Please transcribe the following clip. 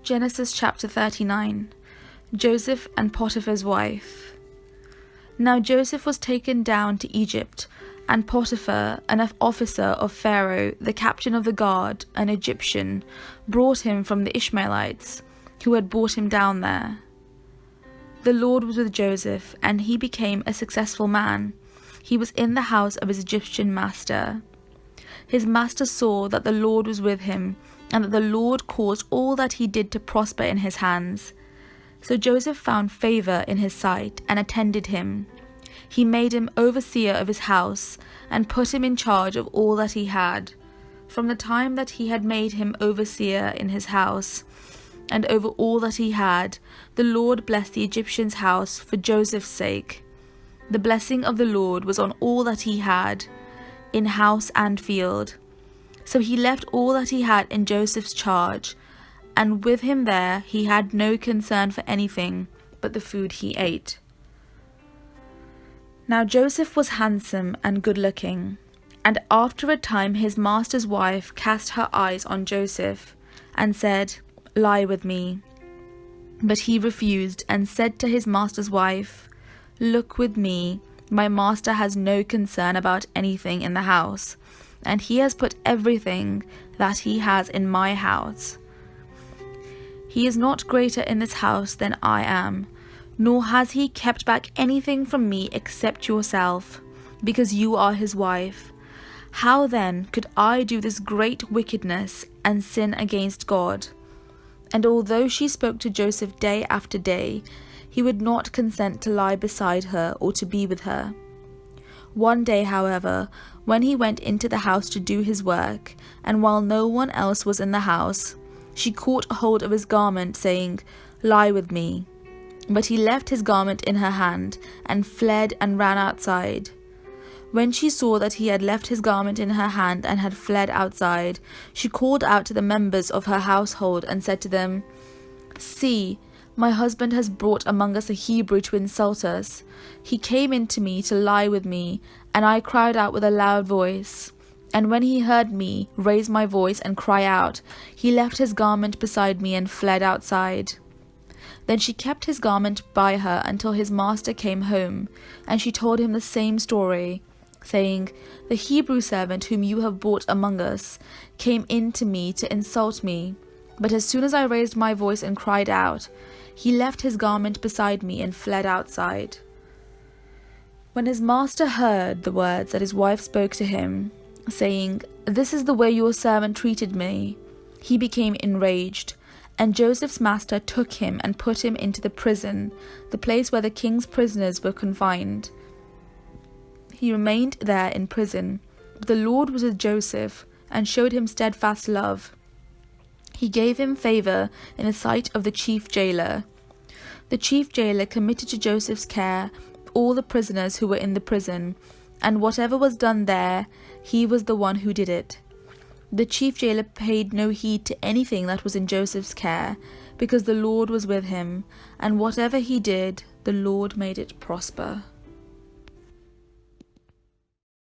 Genesis chapter 39. Joseph and Potiphar's wife. Now Joseph was taken down to Egypt, and Potiphar, an officer of Pharaoh, the captain of the guard, an Egyptian, brought him from the Ishmaelites, who had brought him down there. The Lord was with Joseph, and he became a successful man. He was in the house of his Egyptian master. His master saw that the Lord was with him, and that the Lord caused all that he did to prosper in his hands. So Joseph found favor in his sight, and attended him. He made him overseer of his house, and put him in charge of all that he had. From the time that he had made him overseer in his house, and over all that he had, the Lord blessed the Egyptian's house for Joseph's sake. The blessing of the Lord was on all that he had, in house and field. So he left all that he had in Joseph's charge, and with him there he had no concern for anything but the food he ate. Now Joseph was handsome and good-looking, and after a time his master's wife cast her eyes on Joseph, and said, "Lie with me." But he refused, and said to his master's wife, "Look with me, my master has no concern about anything in the house, and he has put everything that he has in my house. He is not greater in this house than I am, nor has he kept back anything from me except yourself, because you are his wife. How then could I do this great wickedness and sin against God?" And although she spoke to Joseph day after day, he would not consent to lie beside her or to be with her. One day, however, when he went into the house to do his work, and while no one else was in the house, she caught hold of his garment, saying, "Lie with me." But he left his garment in her hand, and fled and ran outside. When she saw that he had left his garment in her hand and had fled outside, she called out to the members of her household and said to them, "See, my husband has brought among us a Hebrew to insult us. He came in to me to lie with me, and I cried out with a loud voice. And when he heard me raise my voice and cry out, he left his garment beside me and fled outside." Then she kept his garment by her until his master came home, and she told him the same story, saying, "The Hebrew servant whom you have brought among us came in to me to insult me. But as soon as I raised my voice and cried out, he left his garment beside me and fled outside." When his master heard the words that his wife spoke to him, saying, "This is the way your servant treated me," he became enraged. And Joseph's master took him and put him into the prison, the place where the king's prisoners were confined. He remained there in prison, but the Lord was with Joseph, and showed him steadfast love. He gave him favor in the sight of the chief jailer. The chief jailer committed to Joseph's care all the prisoners who were in the prison, and whatever was done there, he was the one who did it. The chief jailer paid no heed to anything that was in Joseph's care, because the Lord was with him, and whatever he did, the Lord made it prosper.